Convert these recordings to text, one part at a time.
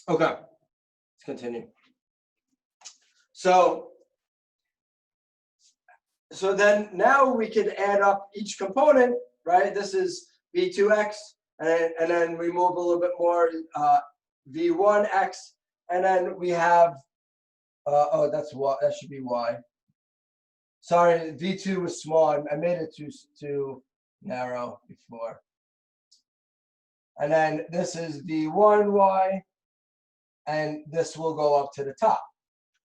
Okay, let's continue. So then now we can add up each component, right? This is v2x, and then we move a little bit more, v1x, and then we have, oh, that's y, that should be y. Sorry, v2 was small. I made it too narrow before. And then this is v1y, and this will go up to the top,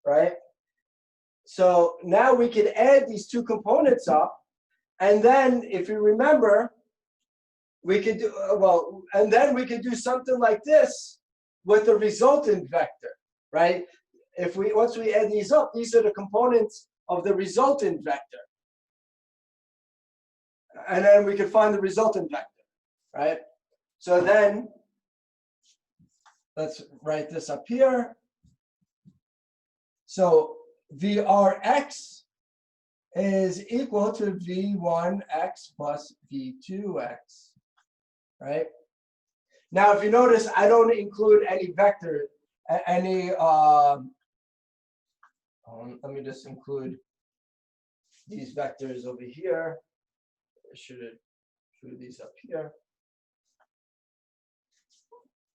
right? So now we can add these two components up, and then if you remember, we could do, and then we could do something like this with the resultant vector, right? Once we add these up, these are the components of the resultant vector. And then we can find the resultant vector, right? So then, let's write this up here. So Vrx is equal to V1x plus V2x, right? Now, if you notice, I don't include any vector, let me just include these vectors over here. I should have drew these up here.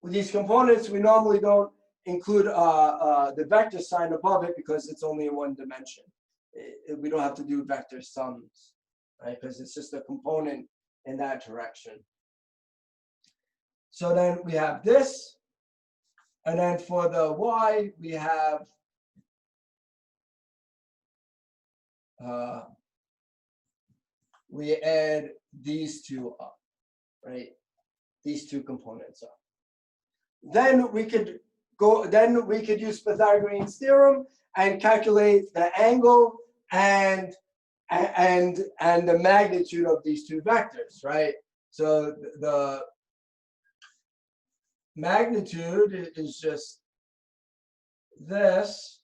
With these components, we normally don't include the vector sign above it because it's only in one dimension. We don't have to do vector sums, right? Because it's just a component in that direction. So then we have this, and then for the y, we have we add these two up, right? These two components up. Then we could use Pythagorean theorem and calculate the angle and the magnitude of these two vectors, right? So the magnitude is just this,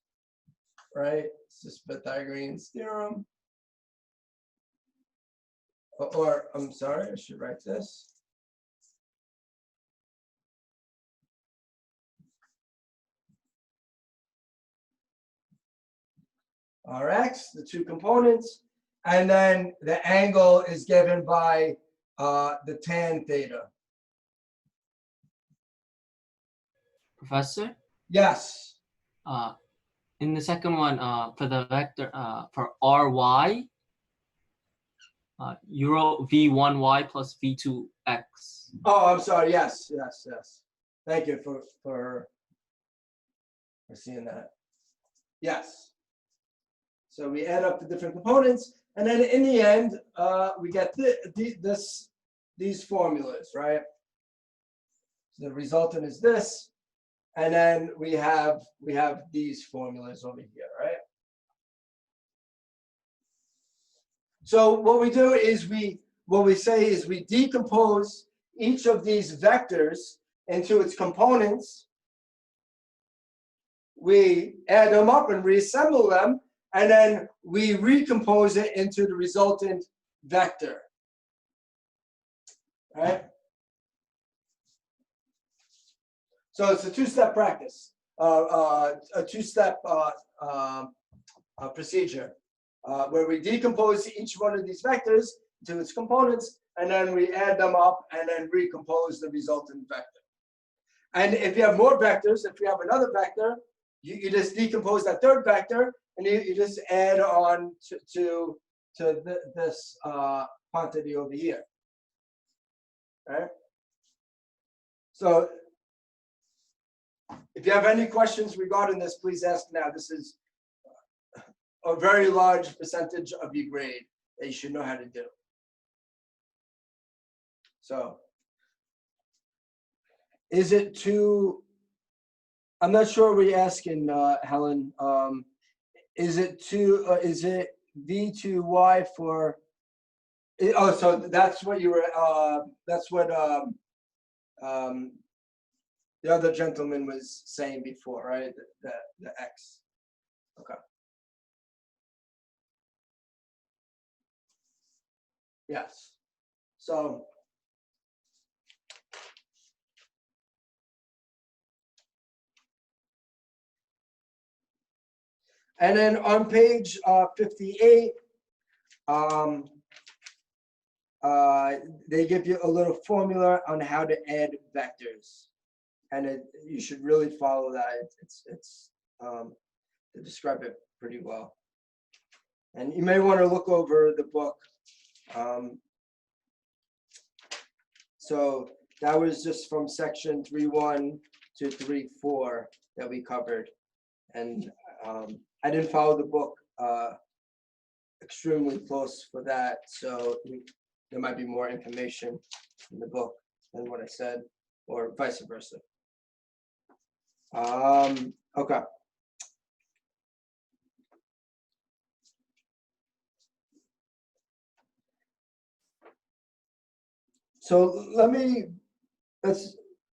right? It's just Pythagorean theorem. Or I'm sorry, I should write this. Rx, the two components, and then the angle is given by the tan theta. Professor? Yes. In the second one, for the vector, for Ry, you wrote V1y plus V2x. Oh, I'm sorry. Yes. Thank you for seeing that. Yes. So we add up the different components, and then in the end, we get these formulas, right? So the resultant is this, and then we have these formulas over here, right? So what we do is we decompose each of these vectors into its components. We add them up and reassemble them, and then we recompose it into the resultant vector. Right? So it's a two-step practice, a two-step procedure, where we decompose each one of these vectors into its components, and then we add them up and then recompose the resultant vector. And if you have more vectors, if you have another vector, you just decompose that third vector, and you just add on to this quantity over here. Right? So if you have any questions regarding this, please ask now. This is a very large percentage of your grade that you should know how to do. So is it too, I'm not sure what you're asking, Helen. Is it V2Y for, oh, so that's what you were, that's what the other gentleman was saying before, right? The X. Okay. Yes. So And then on page 58, they give you a little formula on how to add vectors, and you should really follow that. They describe it pretty well, and you may want to look over the book. So that was just from section 3.1 to 3.4 that we covered, and I didn't follow the book extremely close for that, so there might be more information in the book than what I said, or vice versa. Okay. So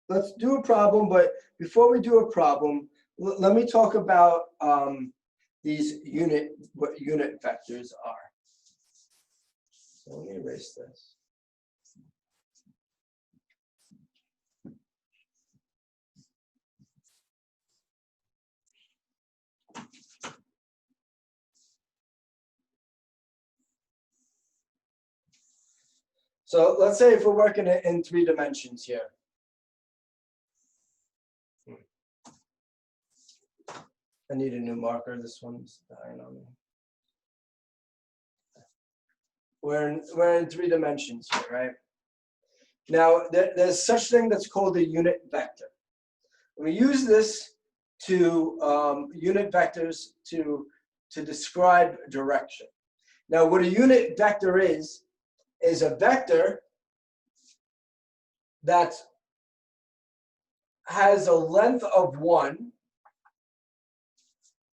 let's do a problem, but before we do a problem, let me talk about what unit vectors are. So let me erase this. So let's say if we're working it in 3 dimensions here. I need a new marker. This one's dying on me. We're in 3 dimensions here, right? Now there's such thing that's called a unit vector. We use this to unit vectors to describe direction. Now what a unit vector is a vector that has a length of 1.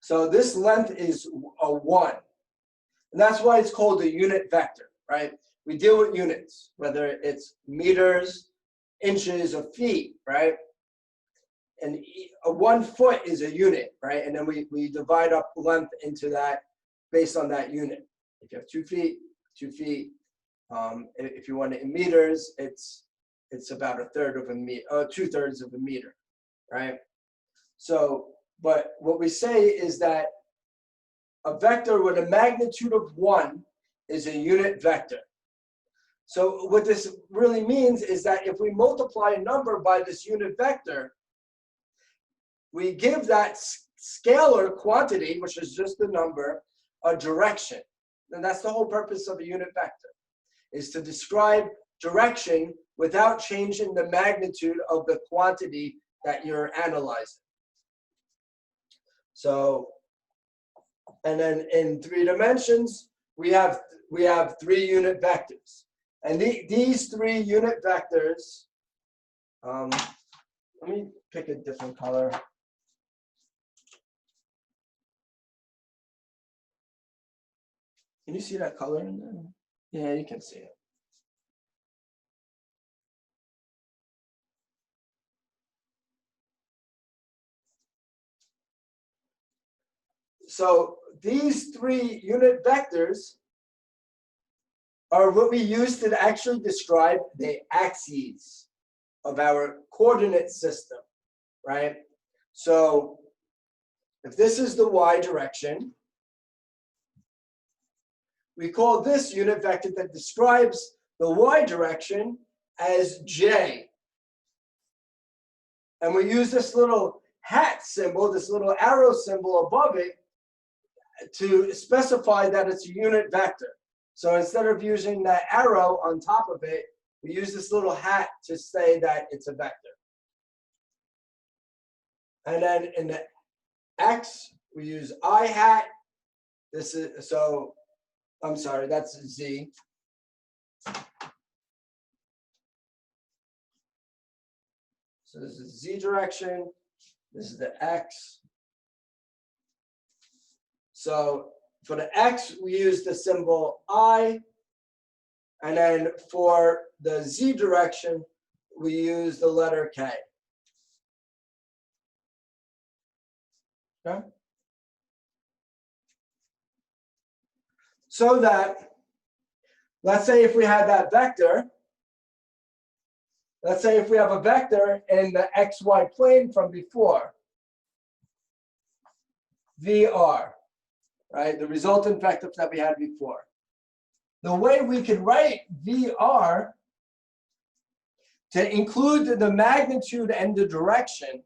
So this length is a 1. And that's why it's called a unit vector, right? We deal with units, whether it's meters, inches, or feet, right? And a 1 foot is a unit, right? And then we divide up length into that based on that unit. If you have 2 feet, 2 feet. If you want it in meters, it's about 1/3 of a meter, 2/3 of a meter, right? So, but what we say is that a vector with a magnitude of 1 is a unit vector. So what this really means is that if we multiply a number by this unit vector, we give that scalar quantity, which is just the number, a direction. And that's the whole purpose of a unit vector, is to describe direction without changing the magnitude of the quantity that you're analyzing. So, and then in 3 dimensions, we have 3 unit vectors. And these 3 unit vectors, let me pick a different color. Can you see that color in there? Yeah, you can see it. So these 3 unit vectors are what we use to actually describe the axes of our coordinate system, right? So if this is the y direction, we call this unit vector that describes the y direction as j. And we use this little hat symbol, this little arrow symbol above it, to specify that it's a unit vector. So instead of using that arrow on top of it, we use this little hat to say that it's a vector. And then in the x, we use I hat. This is, so, I'm sorry, that's z. So this is z direction. This is the x. So for the x, we use the symbol I. And then for the z direction, we use the letter K. Okay? So that, let's say if we had that vector, let's say if we have a vector in the xy plane from before, VR. right? The resultant vector that we had before. The way we could write VR to include the magnitude and the direction,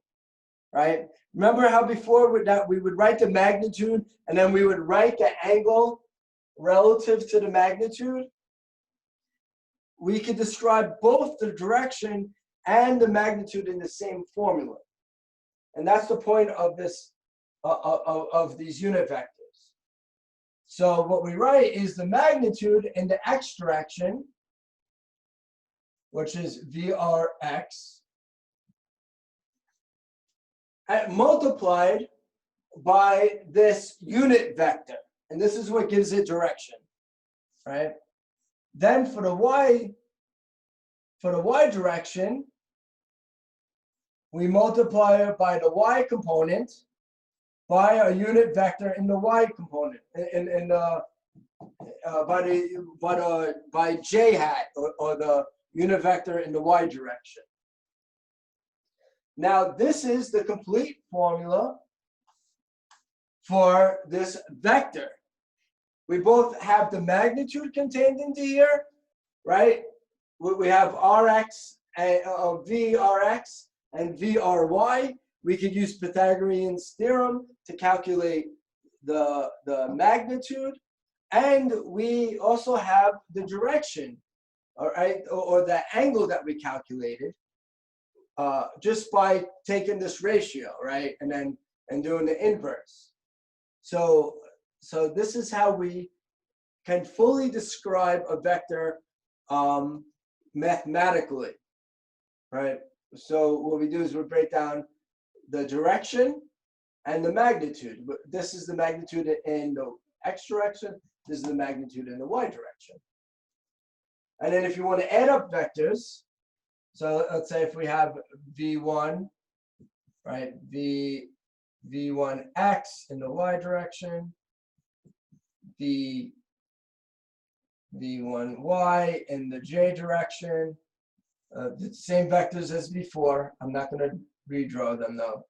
right? Remember how before that we would write the magnitude and then we would write the angle relative to the magnitude? We could describe both the direction and the magnitude in the same formula. And that's the point of this, of these unit vectors. So what we write is the magnitude in the x direction, which is VRX, multiplied by this unit vector. And this is what gives it direction, right? Then for the y direction, we multiply it by the y component by a unit vector in the y component, by j hat, or the unit vector in the y direction. Now this is the complete formula for this vector. We both have the magnitude contained into here, right? We have Rx and Vrx and Vry. We could use Pythagorean's theorem to calculate the magnitude, and we also have the direction, all right, or the angle that we calculated just by taking this ratio, right, and doing the inverse. So this is how we can fully describe a vector mathematically, right? So what we do is we break down the direction and the magnitude. This is the magnitude in the x direction. This is the magnitude in the y direction. And then if you want to add up vectors, so let's say if we have v1, right, v1x in the y direction, v1y in the j direction, the same vectors as before. I'm not going to redraw them though.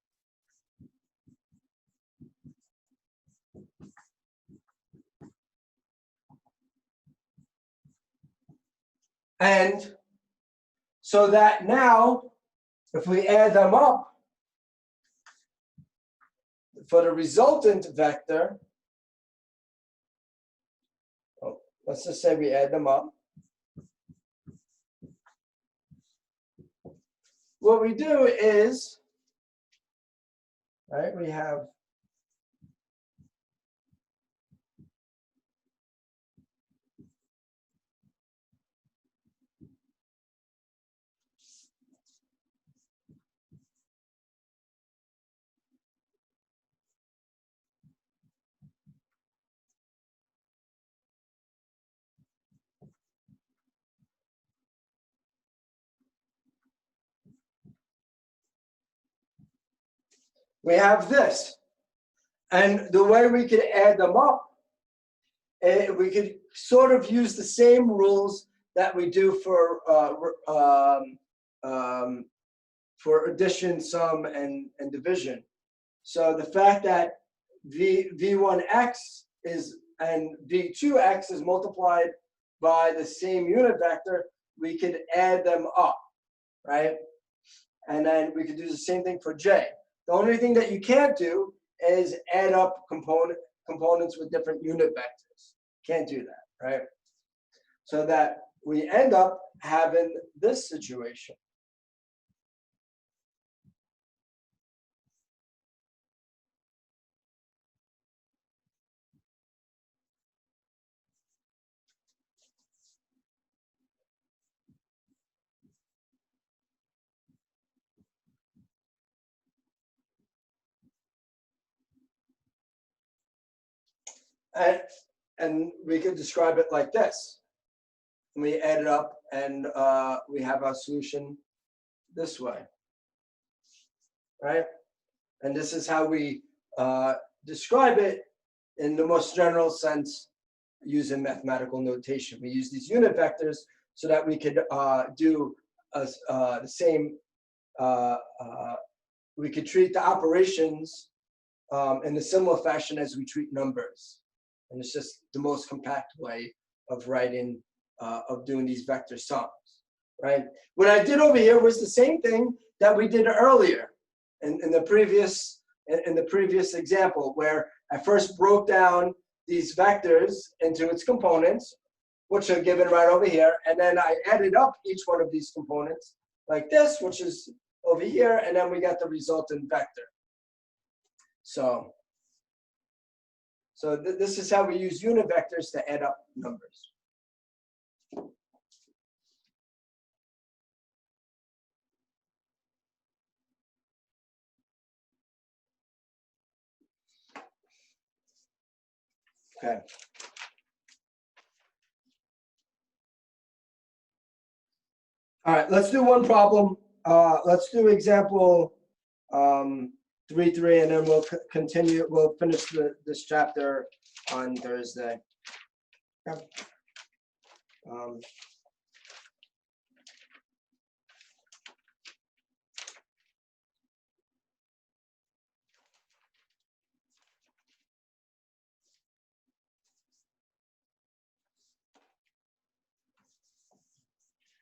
And so that now, if we add them up, for the resultant vector, let's just say we add them up. What we do is, right, we have this. And the way we could add them up, we could sort of use the same rules that we do for addition, sum, and division. So the fact that v1x and v2x is multiplied by the same unit vector, we could add them up, right? And then we could do the same thing for j. The only thing that you can't do is add up components with different unit vectors. Can't do that, right? So that we end up having this situation. And we could describe it like this. We add it up and we have our solution this way, right? And this is how we describe it in the most general sense using mathematical notation. We use these unit vectors so that we could do the same, we could treat the operations in a similar fashion as we treat numbers. And it's just the most compact way of writing, of doing these vector sums, right? What I did over here was the same thing that we did earlier in the previous example, where I first broke down these vectors into its components, which are given right over here, and then I added up each one of these components like this, which is over here, and then we got the resultant vector. So this is how we use unit vectors to add up numbers. Okay. All right, let's do one problem. Let's do example 3.3, and then we'll continue. We'll finish this chapter on Thursday. Okay.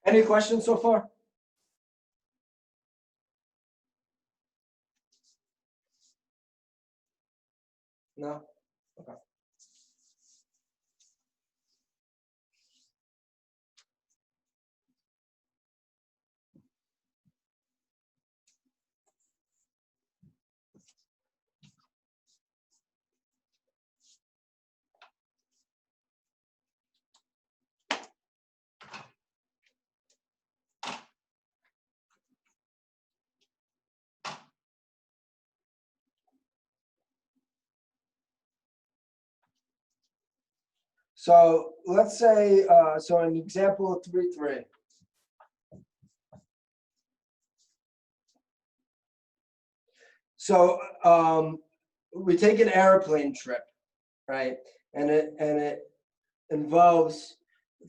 Any questions so far? No? Okay. So let's say, so in example 3.3. So we take an airplane trip, right? And it involves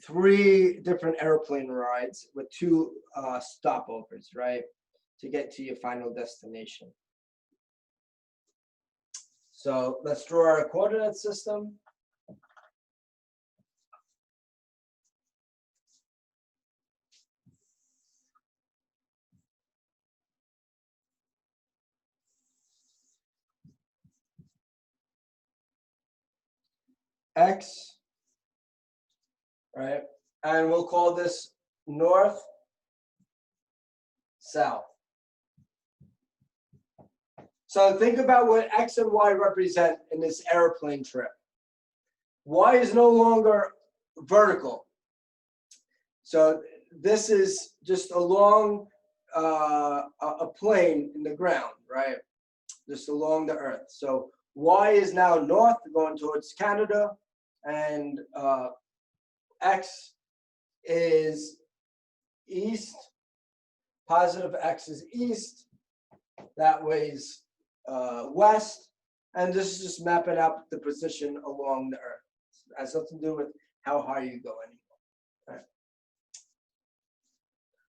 3 different airplane rides with 2 stopovers, right? To get to your final destination. So let's draw our coordinate system. X, right? And we'll call this north, south. So think about what X and Y represent in this airplane trip. Y is no longer vertical. So this is just along a plane in the ground, right? Just along the earth. So Y is now north, going towards Canada, and X is east. Positive X is east. That way's west. And this is just mapping out the position along the earth. It has nothing to do with how high you go anymore. Right.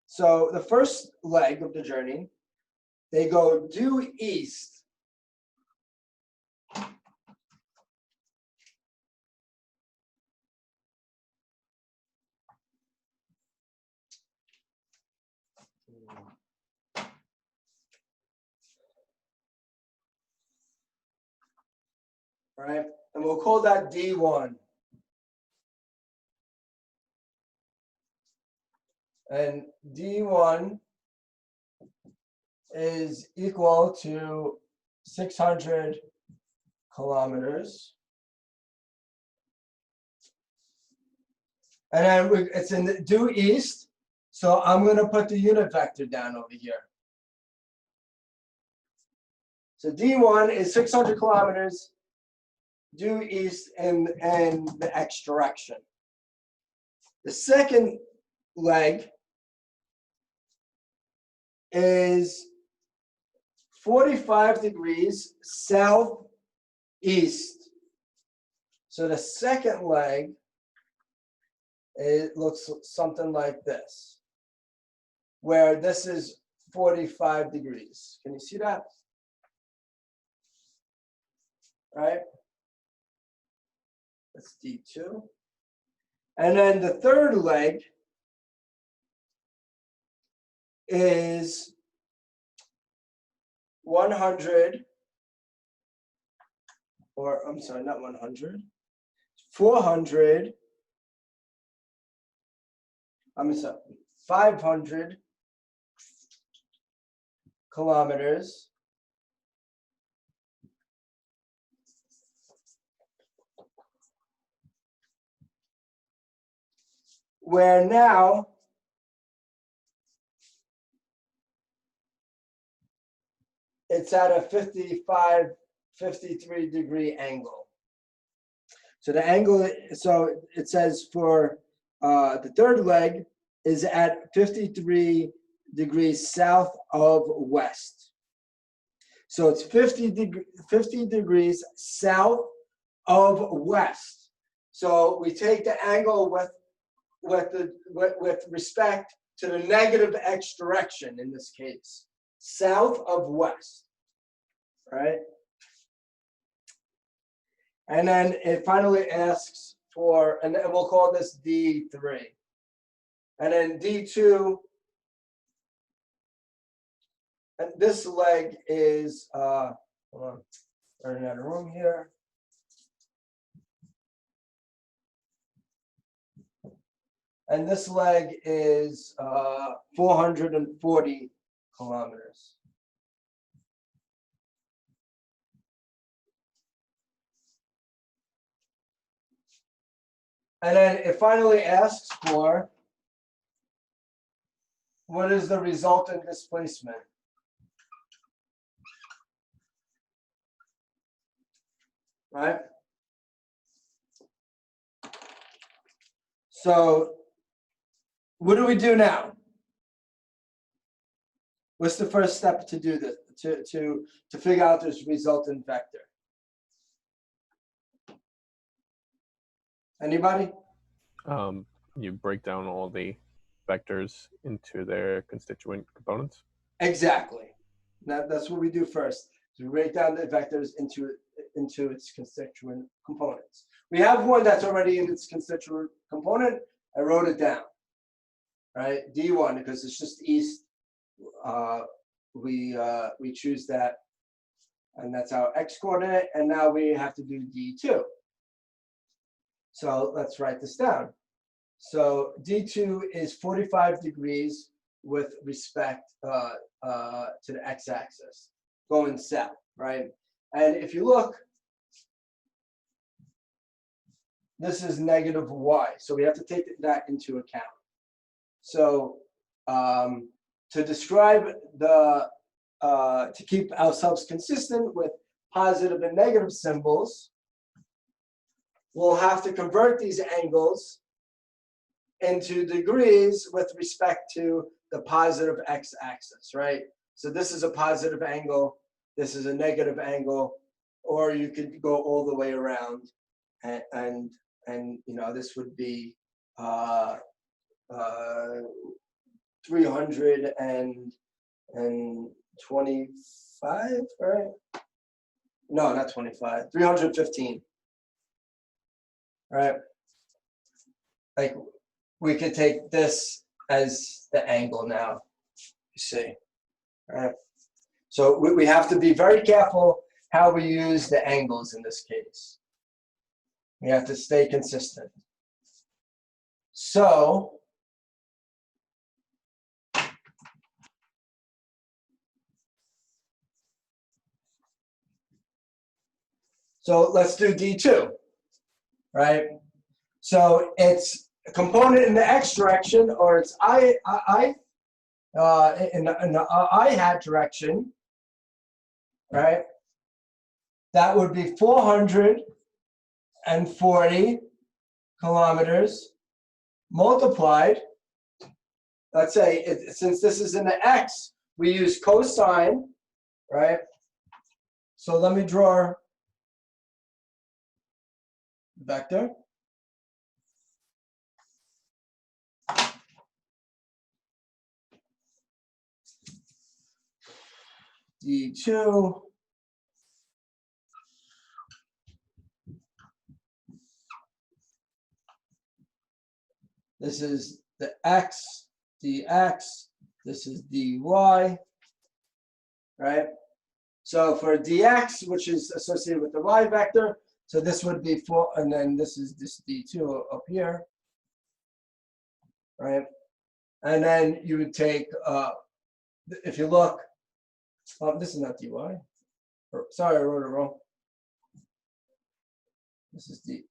So the first leg of the journey, they go due east. Right, and we'll call that D1. And D1 is equal to 600 kilometers. And then it's in the due east, so I'm going to put the unit vector down over here. So D1 is 600 kilometers due east in the X direction. The second leg is 45 degrees southeast. So the second leg, it looks something like this, where this is 45 degrees. Can you see that? Right? That's D2. And then the third leg is 100, or I'm sorry, not 100, 400, I'm sorry, 500 kilometers where now it's at a 53 degree angle. So the angle, so it says for the third leg is at 53 degrees south of west. So it's 50 degrees south of west. So we take the angle with respect to the negative x direction in this case, south of west, right? And then it finally asks for, and we'll call this D3. And then D2, and this leg is, hold on, running out of room here. And this leg is 440 kilometers. And then it finally asks for, what is the resultant displacement? Right? So what do we do now? What's the first step to do this, to figure out this resultant vector? Anybody? You break down all the vectors into their constituent components. Exactly. That's what we do first. So we break down the vectors into its constituent components. We have one that's already in its constituent component. I wrote it down. Right, D1 because it's just east. We choose that, and that's our x coordinate. And now we have to do D2. So let's write this down. So D2 is 45 degrees with respect to the x-axis, going south, right? And if you look, this is negative y, so we have to take that into account. So to describe the, to keep ourselves consistent with positive and negative symbols, we'll have to convert these angles into degrees with respect to the positive x-axis, right? So this is a positive angle, this is a negative angle, or you could go all the way around, and you know, this would be 325, right? No, not 25, 315, right? Like, we could take this as the angle now, you see, right? So we have to be very careful how we use the angles in this case. We have to stay consistent. So let's do D2, right? So it's a component in the x direction, or it's in the I hat direction, right? That would be 440 kilometers multiplied. Let's say, since this is in the x, we use cosine, right? So let me draw vector. D2. This is the x, dx. This is dy, right? So for dx, which is associated with the y vector, so this would be 4, and then this is this d2 up here, right? And then you would take, if you look, this is not dy. Sorry, I wrote it wrong. This is dy.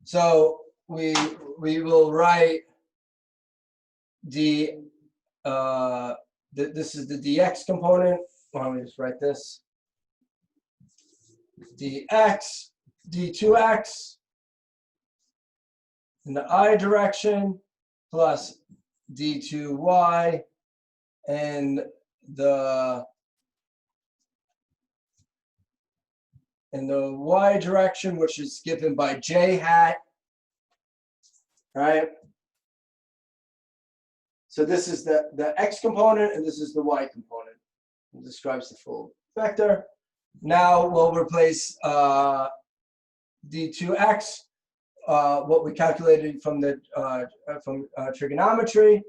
So we will write this is the dx component. Why don't we just write this? Dx, d2x in the I direction plus d2y and the y direction, which is given by j hat, right? So this is the x component, and this is the y component. It describes the full vector. Now we'll replace d2x, what we calculated from the trigonometry.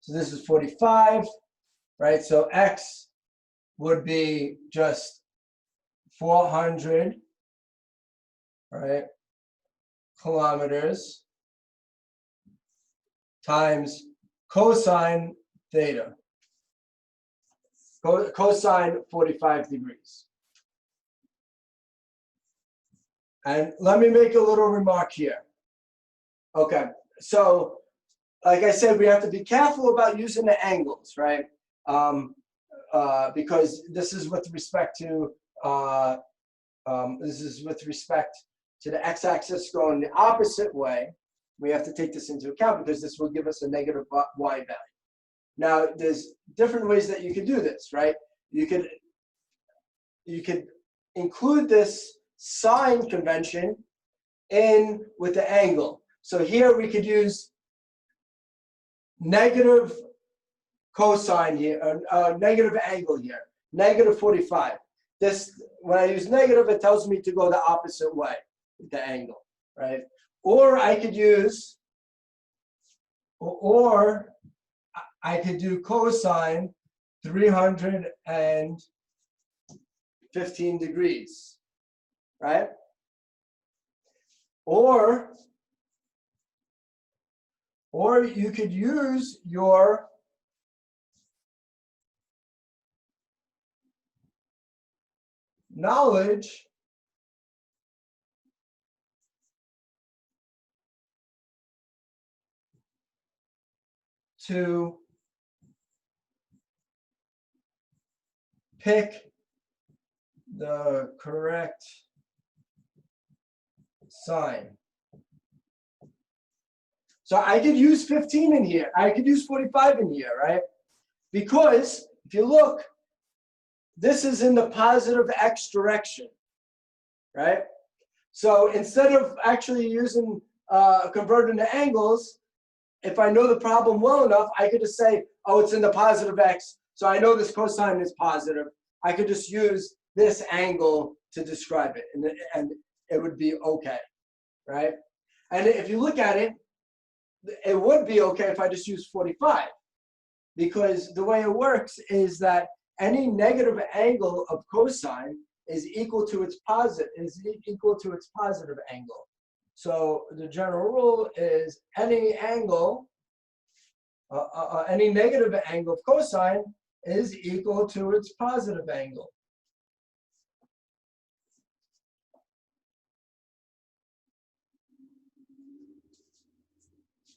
So this is 45, right? So x would be just 400, right, kilometers times cosine theta, cosine 45 degrees. And let me make a little remark here. Okay, so like I said, we have to be careful about using the angles, right? Because this is with respect to the x-axis going the opposite way. We have to take this into account because this will give us a negative y value. Now, there's different ways that you could do this, right? You could include this sign convention in with the angle. So here we could use negative cosine here, negative angle here, negative 45. This, when I use negative, it tells me to go the opposite way with the angle, right? Or I could use, or I could do cosine 315 degrees, right? Or you could use your knowledge to pick the correct sign. So I could use 15 in here. I could use 45 in here, right? Because if you look, this is in the positive x direction, right? So instead of actually using converting to angles, if I know the problem well enough, I could just say, oh, it's in the positive x, so I know this cosine is positive. I could just use this angle to describe it, and it would be okay, right? And if you look at it, it would be okay if I just use 45, because the way it works is that any negative angle of cosine is equal to its positive angle. So the general rule is any angle, any negative angle of cosine is equal to its positive angle.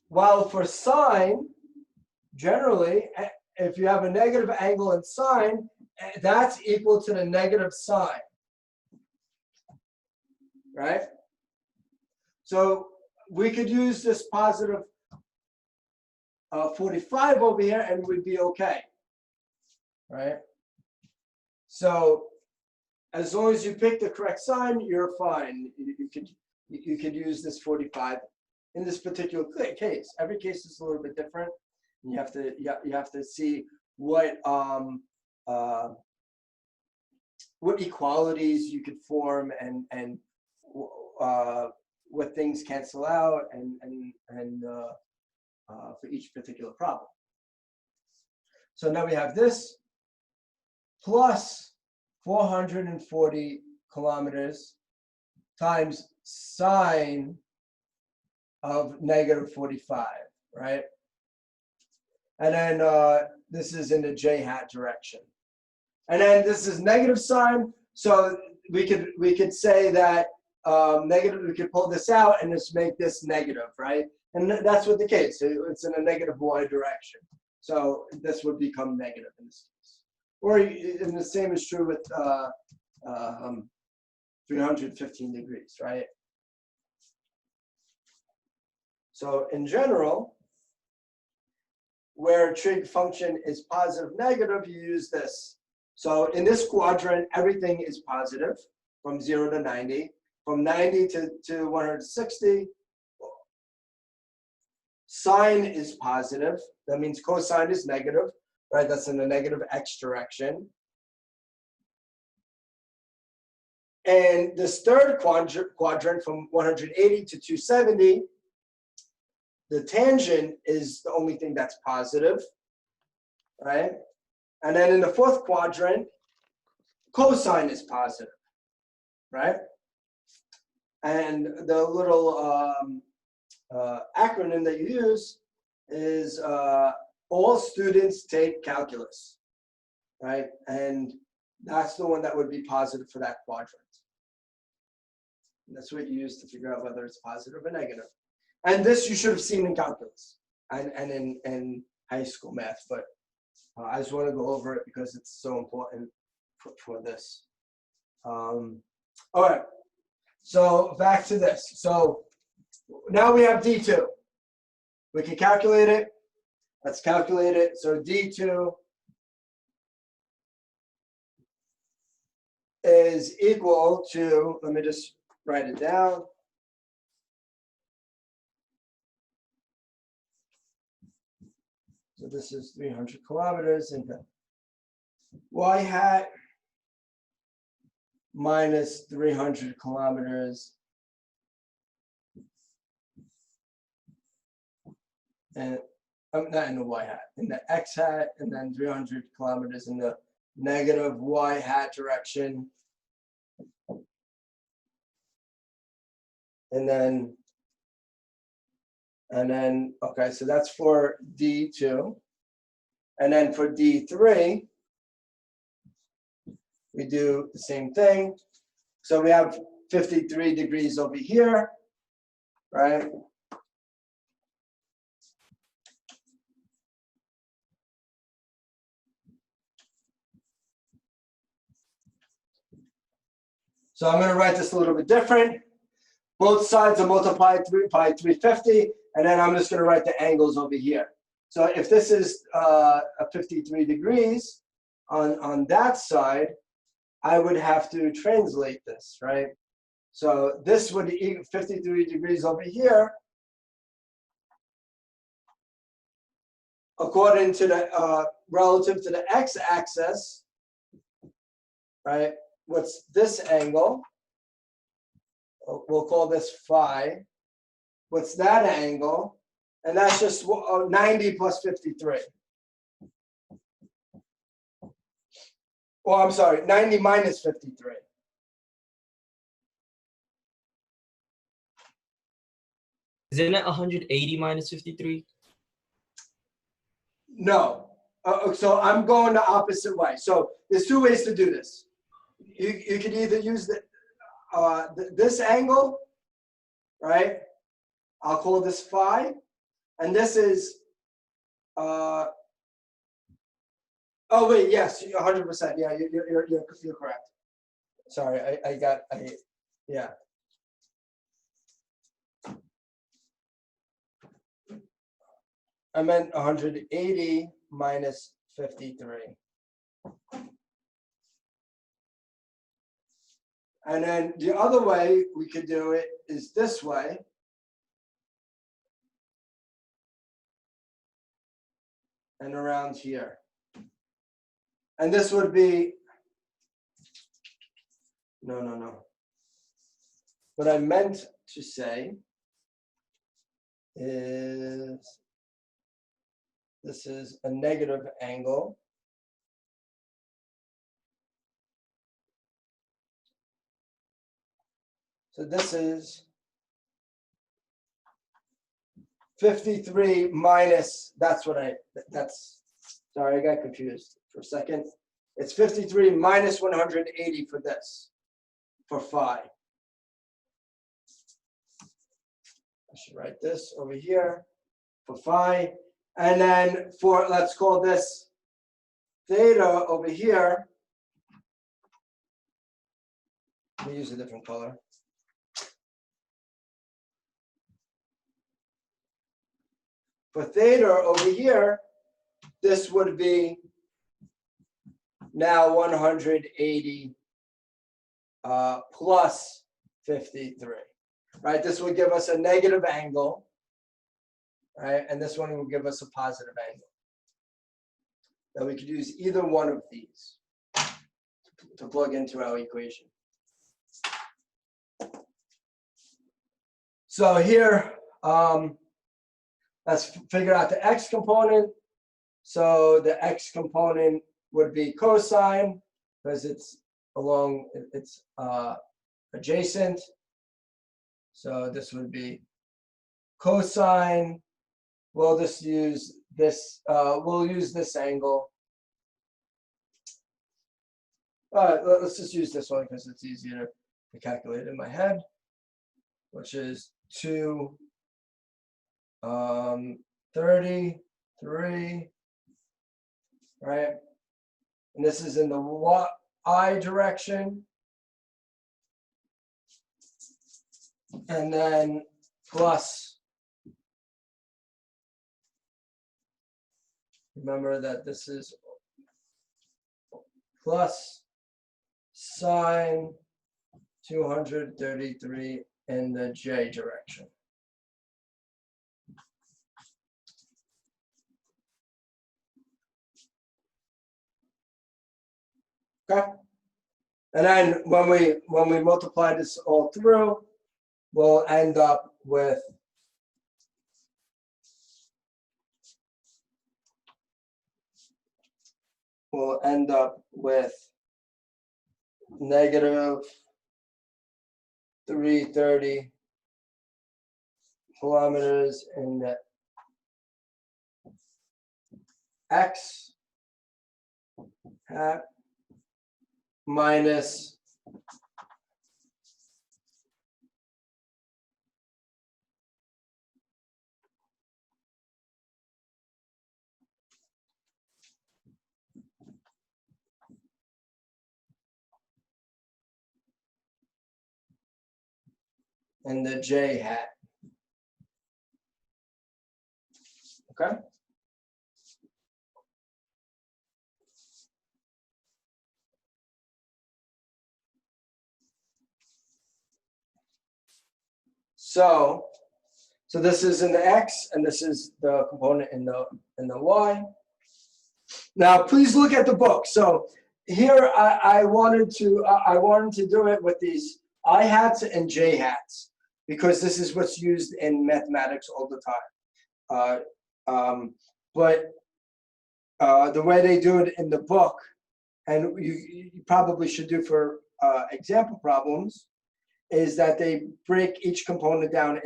While for sine, generally, if you have a negative angle in sine, that's equal to the negative sine, right? So we could use this positive 45 over here and we'd be okay, right? So as long as you pick the correct sign, you're fine. You could use this 45 in this particular case. Every case is a little bit different. You have to see what equalities you could form and what things cancel out and for each particular problem. So now we have this plus 440 kilometers times sine of negative 45, right? And then this is in the j hat direction. And then this is negative sign, so we could say that negative, we could pull this out and just make this negative, right? And that's what the case, it's in a negative y direction. So this would become negative in this case. Or, and the same is true with 315 degrees, right? So in general, where trig function is positive, negative, you use this. So in this quadrant, everything is positive from 0 to 90. From 90 to 160, sine is positive. That means cosine is negative, right? That's in the negative x direction. And this third quadrant from 180 to 270, the tangent is the only thing that's positive, right? And then in the fourth quadrant, cosine is positive, right? And the little acronym that you use is all students take calculus, right? And that's the one that would be positive for that quadrant. And that's what you use to figure out whether it's positive or negative. And this you should have seen in calculus and in high school math, but I just want to go over it because it's so important for this. All right, so back to this. So now we have D2. We can calculate it. Let's calculate it. So D2 is equal to, let me just write it down. So this is 300 kilometers into y hat minus 300 kilometers and I'm not in the y hat, in the x hat, and then 300 kilometers in the negative y hat direction. And then, okay, so that's for D2. And then for D3, we do the same thing. So we have 53 degrees over here, right? So I'm going to write this a little bit different. Both sides are multiplied by 350, and then I'm just going to write the angles over here. So if this is 53 degrees on that side, I would have to translate this, right? So this would equal 53 degrees over here, according to the relative to the x-axis, right? What's this angle? We'll call this phi. What's that angle? And that's just 90 plus 53. Well, I'm sorry, 90 minus 53. Isn't it 180 minus 53? No. So I'm going the opposite way. So there's two ways to do this. You could either use this angle, right? I'll call this phi, and this is. Oh wait, yes, 100%. Yeah, you're correct. Sorry, yeah. I meant 180 minus 53. And then the other way we could do it is this way. And around here. And this would be, no. what I meant to say is this is a negative angle. So this is 53 minus, sorry, I got confused for a second. It's 53 minus 180 for this, for phi. I should write this over here for phi. And then for, let's call this theta over here. Let me use a different color. For theta over here, this would be now 180 plus 53, right? This would give us a negative angle, right? And this one will give us a positive angle. Now we could use either one of these to plug into our equation. So here, let's figure out the x component. So the x component would be cosine because it's adjacent. So this would be cosine. We'll just use this. We'll use this angle. All right, let's just use this one because it's easier to calculate in my head, which is 233, right? And this is in the y direction. And then plus, remember that this is plus sine 233 in the j direction. Okay. And then when we multiply this all through, we'll end up with negative 330 kilometers in the x hat minus and the j hat. Okay. So this is in the x, and this is the component in the y. Now, please look at the book. So here, I wanted to do it with these I hats and j hats because this is what's used in mathematics all the time. But the way they do it in the book, and you probably should do for example problems, is that they break each component down